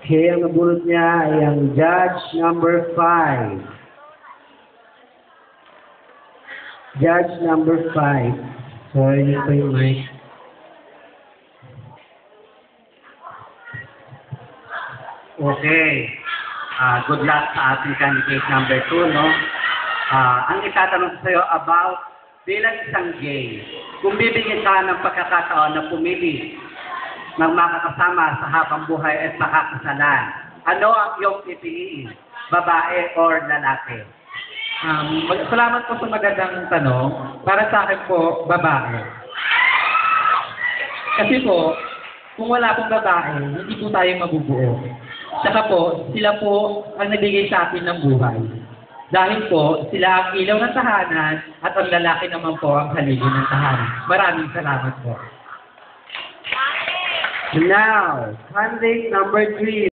Okay, ang nabunot niya ay ang judge number 5. Judge number 5. Sorry, hindi pa yung mic. Okay. Good luck sa ating candidate number 2, no? Ang itatanong ko sa iyo about bilang isang gay, kung bibigyan ka ng pagkakataon na pumili ng makakasama sa habang buhay at makakasalan, ano ang iyong pipiliin? Babae or lalaki? Salamat po sa magandang tanong. Para sa akin po, babae. Kasi po, kung wala pong babae, hindi po tayo mabubuo. Saka po, sila po ang nabigay sa akin ng buhay. Dahil po, sila ang ilaw ng tahanan at ang lalaki naman po ang haligi ng tahanan. Maraming salamat po. Now, candidate number 3.